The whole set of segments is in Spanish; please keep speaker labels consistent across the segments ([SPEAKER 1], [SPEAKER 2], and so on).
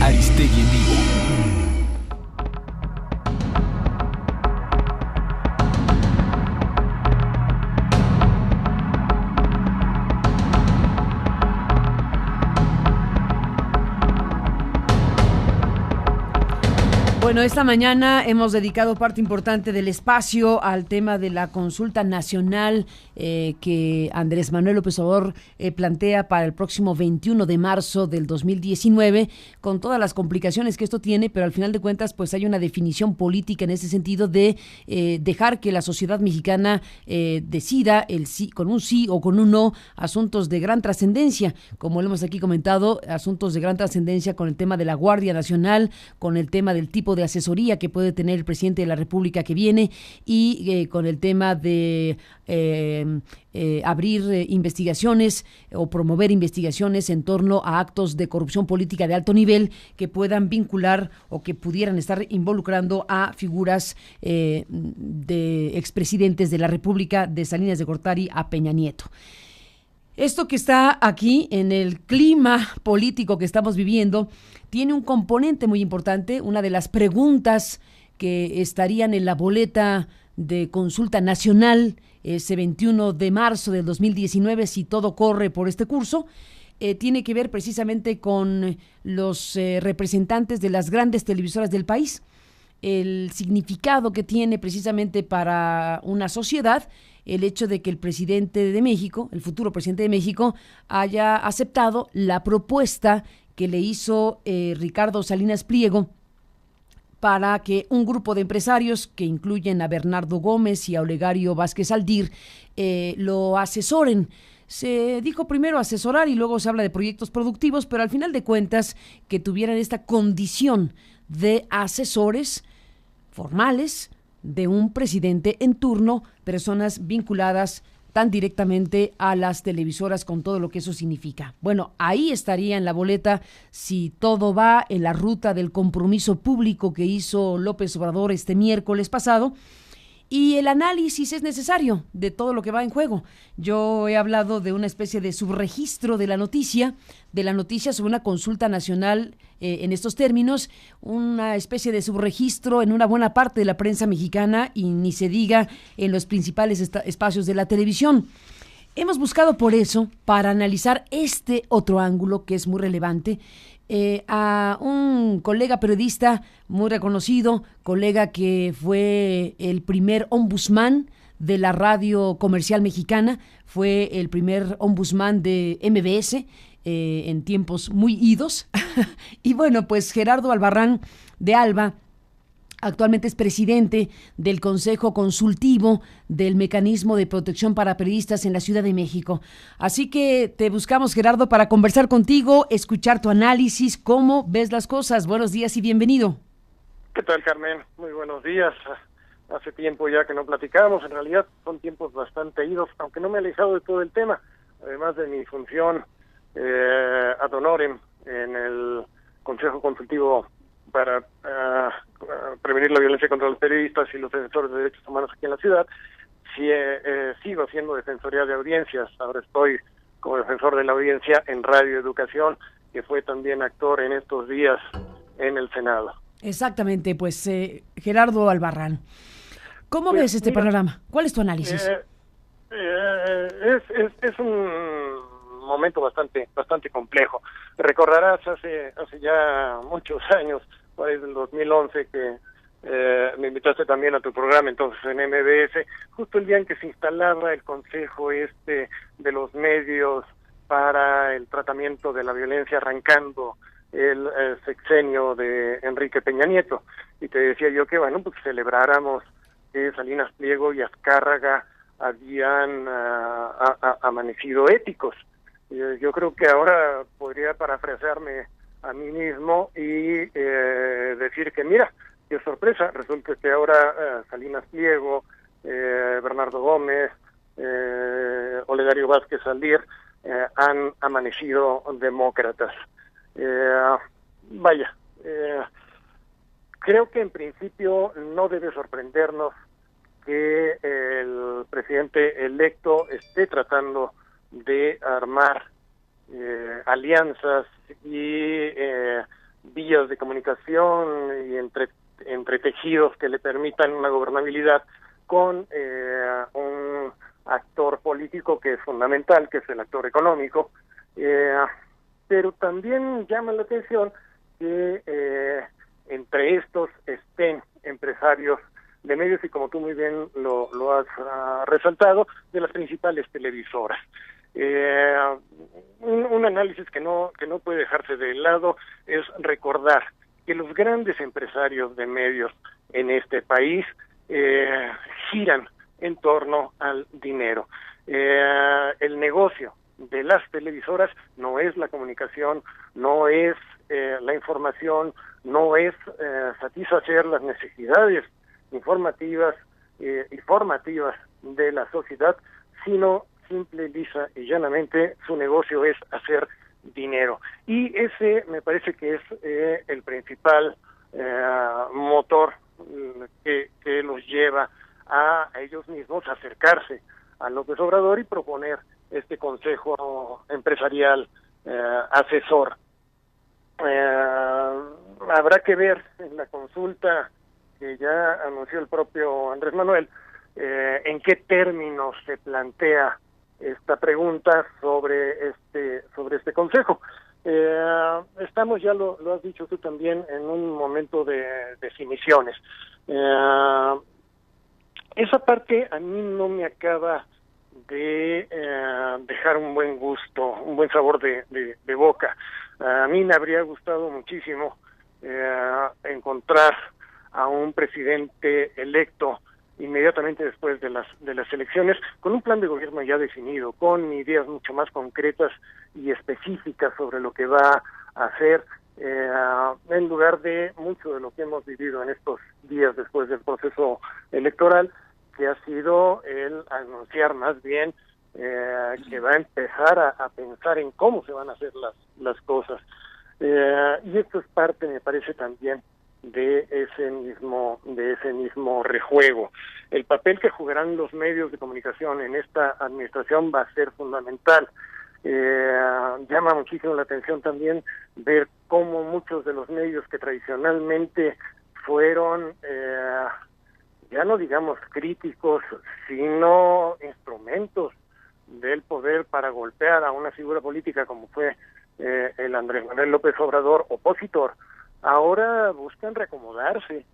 [SPEAKER 1] Aristegui en vivo.
[SPEAKER 2] Bueno, esta mañana hemos dedicado parte importante del espacio al tema de la consulta nacional que Andrés Manuel López Obrador plantea para el próximo 21 de marzo del 2019, con todas las complicaciones que esto tiene, pero al final de cuentas pues hay una definición política en ese sentido de dejar que la sociedad mexicana decida el sí, con un sí o con un no, asuntos de gran trascendencia, como lo hemos aquí comentado, asuntos de gran trascendencia con el tema de la Guardia Nacional, con el tema del tipo de asesoría que puede tener el presidente de la República que viene y con el tema de abrir investigaciones o promover investigaciones en torno a actos de corrupción política de alto nivel que puedan vincular o que pudieran estar involucrando a figuras de expresidentes de la República, de Salinas de Gortari a Peña Nieto. Esto que está aquí en el clima político que estamos viviendo tiene un componente muy importante. Una de las preguntas que estarían en la boleta de consulta nacional ese 21 de marzo del 2019, si todo corre por este curso, tiene que ver precisamente con los representantes de las grandes televisoras del país. El significado que tiene precisamente para una sociedad el hecho de que el presidente de México, el futuro presidente de México, haya aceptado la propuesta que le hizo Ricardo Salinas Pliego para que un grupo de empresarios que incluyen a Bernardo Gómez y a Olegario Vázquez Aldir lo asesoren. Se dijo primero asesorar y luego se habla de proyectos productivos, pero al final de cuentas que tuvieran esta condición de asesores formales de un presidente en turno, personas vinculadas tan directamente a las televisoras con todo lo que eso significa. Bueno, ahí estaría en la boleta si todo va en la ruta del compromiso público que hizo López Obrador este miércoles pasado. Y el análisis es necesario de todo lo que va en juego. Yo he hablado de una especie de subregistro de la noticia sobre una consulta nacional en estos términos, una especie de subregistro en una buena parte de la prensa mexicana y ni se diga en los principales espacios de la televisión. Hemos buscado por eso, para analizar este otro ángulo que es muy relevante, a un colega periodista muy reconocido, colega que fue el primer ombudsman de la radio comercial mexicana, fue el primer ombudsman de MBS en tiempos muy idos. Y bueno, pues Gerardo Albarrán de Alba actualmente es presidente del Consejo Consultivo del Mecanismo de Protección para Periodistas en la Ciudad de México. Así que te buscamos, Gerardo, para conversar contigo, escuchar tu análisis, cómo ves las cosas. Buenos días y bienvenido.
[SPEAKER 3] ¿Qué tal, Carmen? Muy buenos días. Hace tiempo ya que no platicábamos, en realidad son tiempos bastante idos, aunque no me he alejado de todo el tema, además de mi función ad honorem en el Consejo Consultivo para prevenir la violencia contra los periodistas y los defensores de derechos humanos aquí en la ciudad. Sí, sigo haciendo defensoría de audiencias, ahora estoy como defensor de la audiencia en Radio Educación, que fue también actor en estos días en el Senado.
[SPEAKER 2] Exactamente, pues Gerardo Albarrán, ¿cómo ves este panorama? ¿Cuál es tu análisis?
[SPEAKER 3] Es un momento bastante complejo. Recordarás hace ya muchos años, desde el 2011, que me invitaste también a tu programa entonces en MBS, justo el día en que se instalaba el Consejo de los Medios para el tratamiento de la violencia, arrancando el sexenio de Enrique Peña Nieto. Y te decía yo que, bueno, pues celebráramos que Salinas Pliego y Azcárraga habían amanecido éticos. Yo creo que ahora podría parafrasearme a mí mismo y decir que, mira, qué sorpresa, resulta que ahora Salinas Pliego, Bernardo Gómez, Olegario Vázquez Aldir han amanecido demócratas. Creo que en principio no debe sorprendernos que el presidente electo esté tratando de armar alianzas y vías de comunicación y entre tejidos que le permitan una gobernabilidad con un actor político que es fundamental, que es el actor económico, pero también llama la atención que entre estos estén empresarios de medios y, como tú muy bien lo has resaltado, de las principales televisoras. Un análisis que no puede dejarse de lado es recordar que los grandes empresarios de medios en este país giran en torno al dinero. El negocio de las televisoras no es la comunicación, no es la información, no es satisfacer las necesidades informativas y formativas de la sociedad, sino simple, lisa y llanamente su negocio es hacer dinero. Y ese me parece que es el principal motor que los lleva a ellos mismos a acercarse a López Obrador y proponer este consejo empresarial asesor. Habrá que ver en la consulta que ya anunció el propio Andrés Manuel en qué términos se plantea esta pregunta sobre este consejo. Estamos, ya lo has dicho tú también, en un momento de definiciones. Esa parte a mí no me acaba de dejar un buen gusto, un buen sabor de boca. A mí me habría gustado muchísimo encontrar a un presidente electo inmediatamente después de las elecciones, con un plan de gobierno ya definido, con ideas mucho más concretas y específicas sobre lo que va a hacer, en lugar de mucho de lo que hemos vivido en estos días después del proceso electoral, que ha sido el anunciar más bien que va a empezar a pensar en cómo se van a hacer las cosas. Y esto es parte, me parece, también de ese mismo rejuego. El papel que jugarán los medios de comunicación en esta administración va a ser fundamental. Llama muchísimo la atención también ver cómo muchos de los medios que tradicionalmente fueron, ya no digamos críticos, sino instrumentos del poder para golpear a una figura política como fue el Andrés Manuel López Obrador, opositor, ahora buscan reacomodarse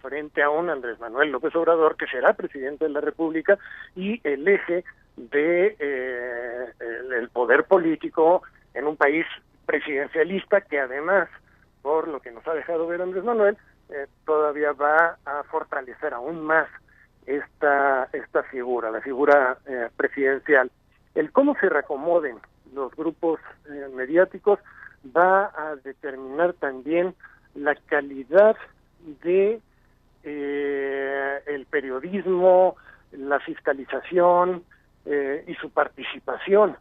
[SPEAKER 3] frente a un Andrés Manuel López Obrador que será presidente de la República y el eje de el poder político en un país presidencialista que, además, por lo que nos ha dejado ver Andrés Manuel, todavía va a fortalecer aún más esta figura, la figura presidencial. El cómo se reacomoden los grupos mediáticos va a determinar también la calidad de el periodismo, la fiscalización y su participación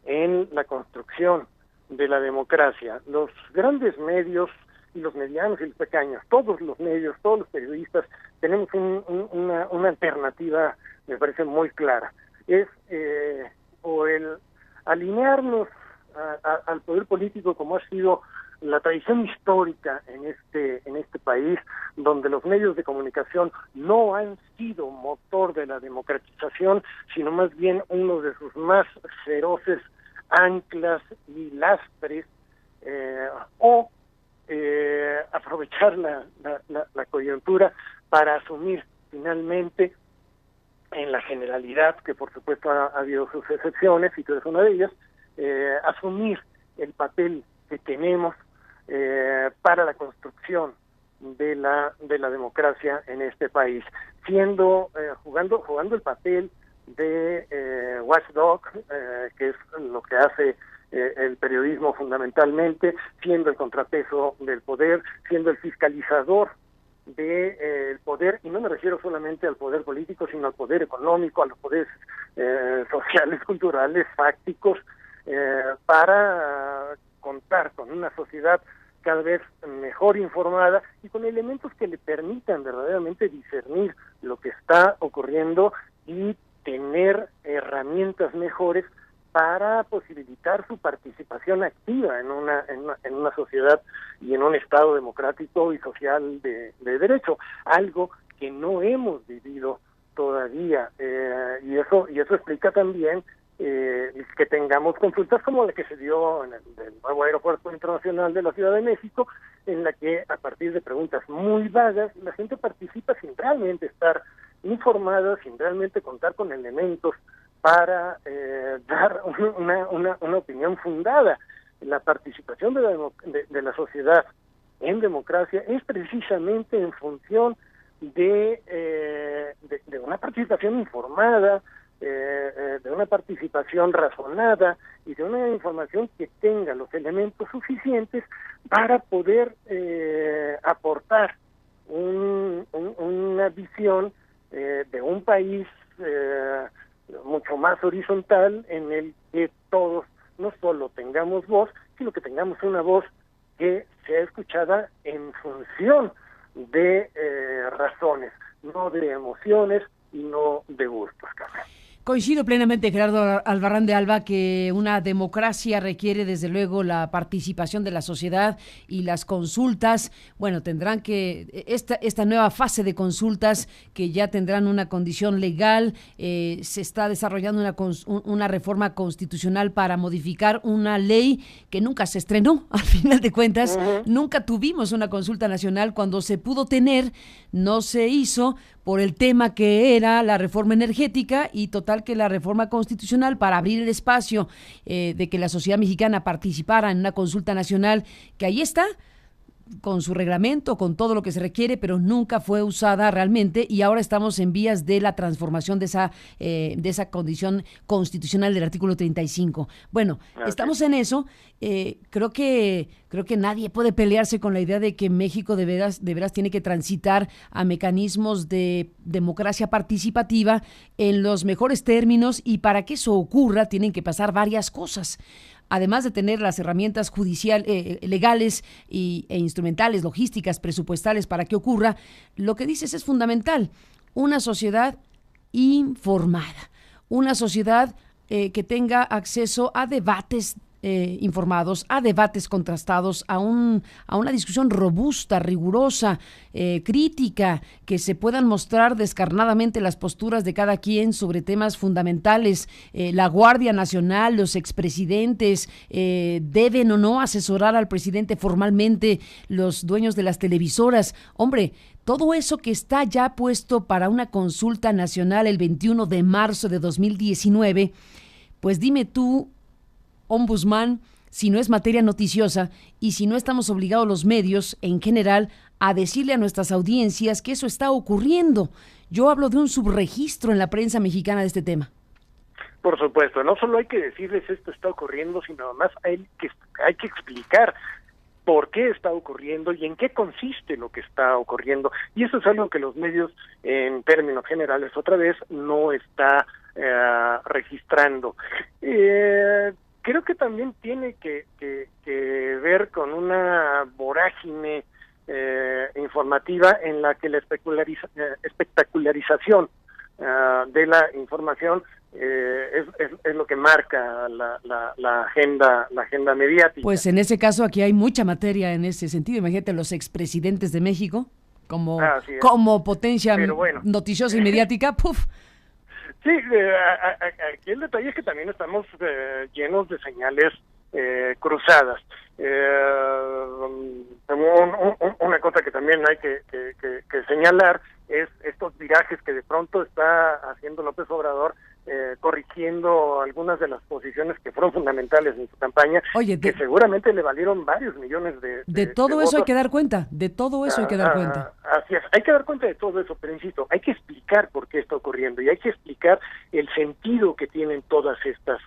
[SPEAKER 3] en la construcción de la democracia. Los grandes medios y los medianos y los pequeños, todos los medios, todos los periodistas, tenemos una alternativa, me parece muy clara. Es o el alinearnos al poder político, como ha sido la tradición histórica en este país, donde los medios de comunicación no han sido motor de la democratización, sino más bien uno de sus más feroces anclas y lastres, o aprovechar la coyuntura para asumir finalmente, en la generalidad, que por supuesto ha habido sus excepciones y tú eres una de ellas, asumir el papel que tenemos para la construcción de la democracia en este país, siendo jugando el papel de watchdog, que es lo que hace el periodismo fundamentalmente, siendo el contrapeso del poder, siendo el fiscalizador del poder, y no me refiero solamente al poder político, sino al poder económico, a los poderes sociales, culturales, fácticos, para contar con una sociedad cada vez mejor informada y con elementos que le permitan verdaderamente discernir lo que está ocurriendo y tener herramientas mejores para posibilitar su participación activa en una sociedad y en un Estado democrático y social de derecho, algo que no hemos vivido todavía, y eso explica también que tengamos consultas como la que se dio en el nuevo aeropuerto internacional de la Ciudad de México, en la que a partir de preguntas muy vagas la gente participa sin realmente estar informada, sin realmente contar con elementos para dar una opinión fundada. La participación de la sociedad en democracia es precisamente en función de una participación informada, de una participación razonada y de una información que tenga los elementos suficientes para poder aportar una visión de un país mucho más horizontal, en el que todos no solo tengamos voz, sino que tengamos una voz que sea escuchada en función de razones, no de emociones y no de gustos, Carmen.
[SPEAKER 2] Coincido plenamente, Gerardo Albarrán de Alba, que una democracia requiere desde luego la participación de la sociedad, y las consultas, bueno, tendrán que, esta nueva fase de consultas que ya tendrán una condición legal, se está desarrollando una reforma constitucional para modificar una ley que nunca se estrenó, al final de cuentas. Nunca tuvimos una consulta nacional. Cuando se pudo tener, no se hizo por el tema que era la reforma energética, y total que la reforma constitucional para abrir el espacio de que la sociedad mexicana participara en una consulta nacional, que ahí está, con su reglamento, con todo lo que se requiere, pero nunca fue usada realmente, y ahora estamos en vías de la transformación de esa condición constitucional del artículo 35. Bueno, estamos en eso. Creo que nadie puede pelearse con la idea de que México de veras tiene que transitar a mecanismos de democracia participativa en los mejores términos, y para que eso ocurra tienen que pasar varias cosas. Además de tener las herramientas legales e instrumentales, logísticas, presupuestales para que ocurra, lo que dices es fundamental: una sociedad informada, una sociedad que tenga acceso a debates informados, a debates contrastados, a una discusión robusta, rigurosa, crítica, que se puedan mostrar descarnadamente las posturas de cada quien sobre temas fundamentales. La Guardia Nacional, los expresidentes, deben o no asesorar al presidente formalmente, los dueños de las televisoras. Hombre, todo eso que está ya puesto para una consulta nacional el 21 de marzo de 2019, pues dime tú, ombudsman, si no es materia noticiosa, y si no estamos obligados los medios en general a decirle a nuestras audiencias que eso está ocurriendo. Yo hablo de un subregistro en la prensa mexicana de este tema.
[SPEAKER 3] Por supuesto, no solo hay que decirles esto está ocurriendo, sino además hay que explicar por qué está ocurriendo y en qué consiste lo que está ocurriendo. Y eso es algo que los medios, en términos generales, otra vez, no está registrando. Creo que también tiene que ver con una vorágine informativa en la que la espectacularización de la información es lo que marca la agenda mediática.
[SPEAKER 2] Pues en ese caso aquí hay mucha materia en ese sentido. Imagínate los expresidentes de México como potencia noticiosa y mediática. ¡Puf!
[SPEAKER 3] Sí, aquí el detalle es que también estamos llenos de señales cruzadas. Una cosa que también hay que señalar es estos virajes que de pronto está haciendo López Obrador, corrigiendo algunas de las posiciones que fueron fundamentales en su campaña.
[SPEAKER 2] Oye,
[SPEAKER 3] que seguramente le valieron varios millones de
[SPEAKER 2] todo eso
[SPEAKER 3] votos.
[SPEAKER 2] Hay que dar cuenta, de todo eso hay que dar cuenta.
[SPEAKER 3] Así es, hay que dar cuenta de todo eso, pero insisto, hay que explicar por qué está ocurriendo y hay que explicar el sentido que tienen todas estas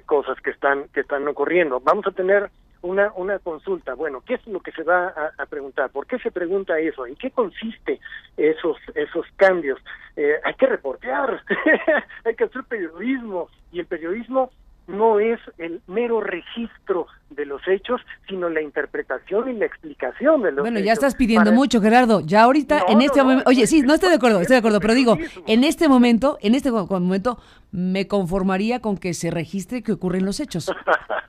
[SPEAKER 3] cosas que están ocurriendo. Vamos a tener una consulta. Bueno, ¿qué es lo que se va a preguntar? ¿Por qué se pregunta eso? ¿En qué consiste esos cambios? Hay que reportear, hay que hacer periodismo, y el periodismo no es el mero registro de los hechos, sino la interpretación y la explicación de los hechos.
[SPEAKER 2] Bueno, ya estás pidiendo mucho, Gerardo. Ya ahorita, en este momento, oye, sí, no estoy de acuerdo, pero digo, en este momento me conformaría con que se registre que ocurren los hechos.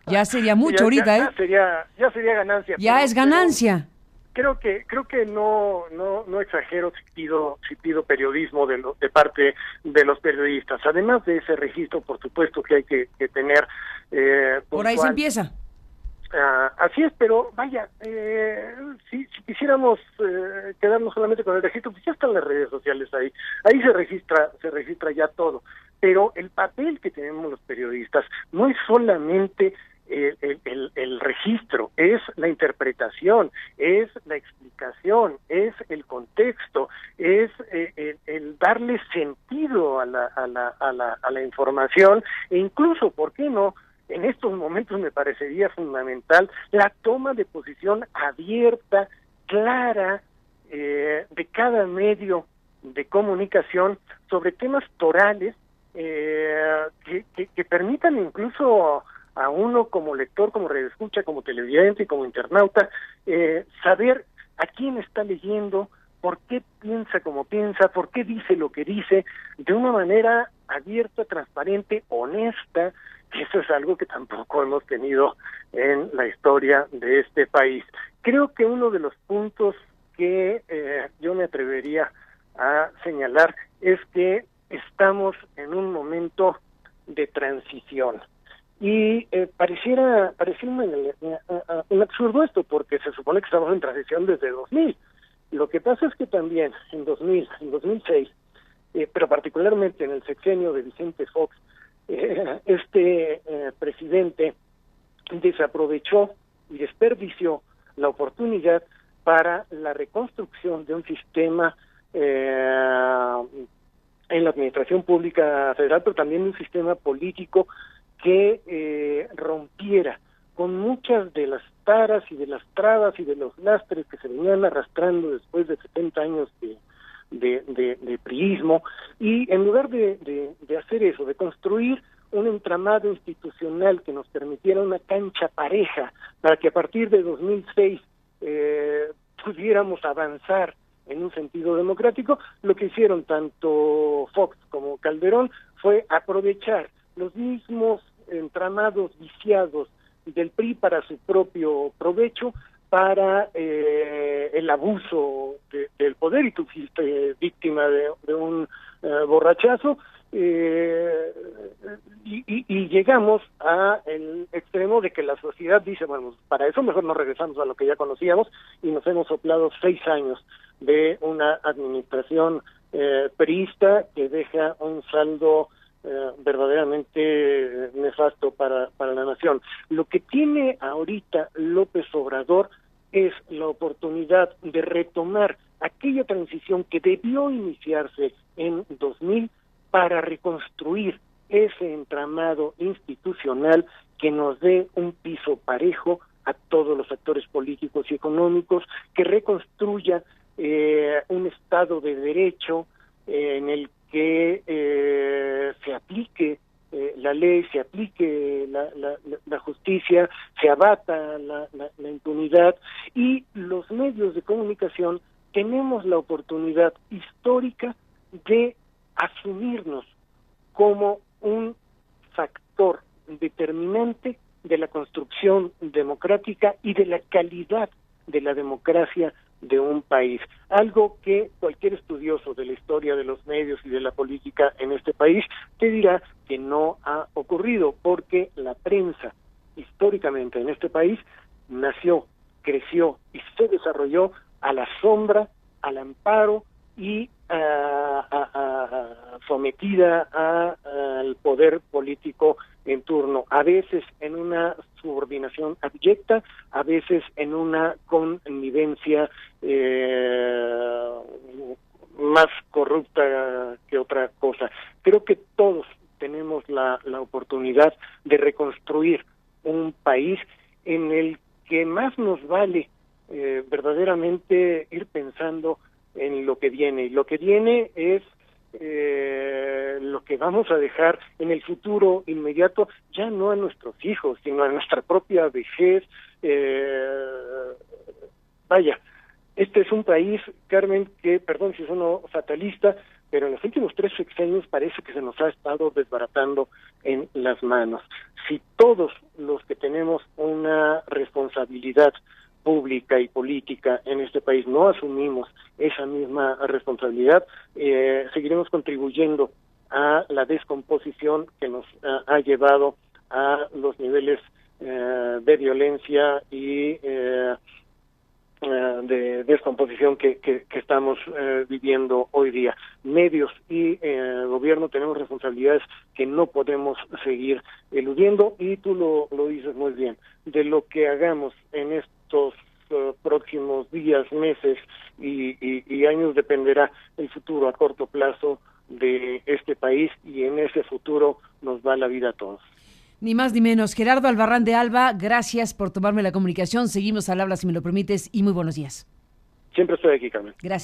[SPEAKER 2] Ya sería mucho ahorita,
[SPEAKER 3] ya sería ganancia.
[SPEAKER 2] Ya es ganancia.
[SPEAKER 3] Creo que no exagero si pido periodismo de parte de los periodistas. Además de ese registro, por supuesto que hay que tener
[SPEAKER 2] por ahí se empieza.
[SPEAKER 3] Así es, pero vaya, si quisiéramos quedarnos solamente con el registro, pues ya están las redes sociales ahí se registra ya todo. Pero el papel que tenemos los periodistas no es solamente el registro, es la interpretación, es la explicación, es el contexto, es el darle sentido a la información, e incluso, ¿por qué no?, en estos momentos me parecería fundamental la toma de posición abierta, clara, de cada medio de comunicación sobre temas torales que permitan incluso a uno como lector, como radioescucha, como televidente y como internauta, saber a quién está leyendo, por qué piensa como piensa, por qué dice lo que dice, de una manera abierta, transparente, honesta. Eso es algo que tampoco hemos tenido en la historia de este país. Creo que uno de los puntos que yo me atrevería a señalar es que estamos en un momento de transición. Y pareciera un absurdo esto, porque se supone que estamos en transición desde 2000. Lo que pasa es que también en 2006, pero particularmente en el sexenio de Vicente Fox, presidente desaprovechó y desperdició la oportunidad para la reconstrucción de un sistema en la administración pública federal, pero también un sistema político que rompiera con muchas de las taras y de las trabas y de los lastres que se venían arrastrando después de 70 años de priismo, y en lugar de hacer eso, de construir un entramado institucional que nos permitiera una cancha pareja para que a partir de 2006 pudiéramos avanzar en un sentido democrático, lo que hicieron tanto Fox como Calderón fue aprovechar los mismos entramados viciados del PRI para su propio provecho, para el abuso del poder, y tú fuiste víctima de un borrachazo, y llegamos a el extremo de que la sociedad dice, bueno, para eso mejor nos regresamos a lo que ya conocíamos, y nos hemos soplado 6 años de una administración priista que deja un saldo verdaderamente nefasto para la nación. Lo que tiene ahorita López Obrador es la oportunidad de retomar aquella transición que debió iniciarse en 2000 para reconstruir ese entramado institucional que nos dé un piso parejo a todos los actores políticos y económicos, que reconstruya un Estado de Derecho en el que se aplique la ley, se aplique la justicia, se abata la impunidad, y los medios de comunicación tenemos la oportunidad histórica de asumirnos como un factor determinante de la construcción democrática y de la calidad de la democracia de un país, algo que cualquier estudioso de la historia de los medios y de la política en este país te dirá que no ha ocurrido, porque la prensa históricamente en este país nació, creció y se desarrolló a la sombra, al amparo y sometida al poder político en turno, a veces en una subordinación abyecta, a veces en una connivencia más corrupta que otra cosa. Creo que todos tenemos la oportunidad de reconstruir un país en el que más nos vale verdaderamente ir pensando en lo que viene, y lo que viene es lo que vamos a dejar en el futuro inmediato, ya no a nuestros hijos, sino a nuestra propia vejez. Vaya, este es un país, Carmen, que, perdón si sueno fatalista, pero en los últimos 3 sexenios parece que se nos ha estado desbaratando en las manos. Si todos los que tenemos una responsabilidad pública y política en este país no asumimos esa misma responsabilidad, seguiremos contribuyendo a la descomposición que nos ha llevado a los niveles de violencia y de descomposición que estamos viviendo hoy día. Medios y gobierno tenemos responsabilidades que no podemos seguir eludiendo, y tú lo dices muy bien. De lo que hagamos en estos próximos días, meses y años dependerá el futuro a corto plazo de este país, y en ese futuro nos va la vida a todos.
[SPEAKER 2] Ni más ni menos. Gerardo Albarrán de Alba, gracias por tomarme la comunicación. Seguimos al habla, si me lo permites, y muy buenos días.
[SPEAKER 3] Siempre estoy aquí, Carmen.
[SPEAKER 2] Gracias.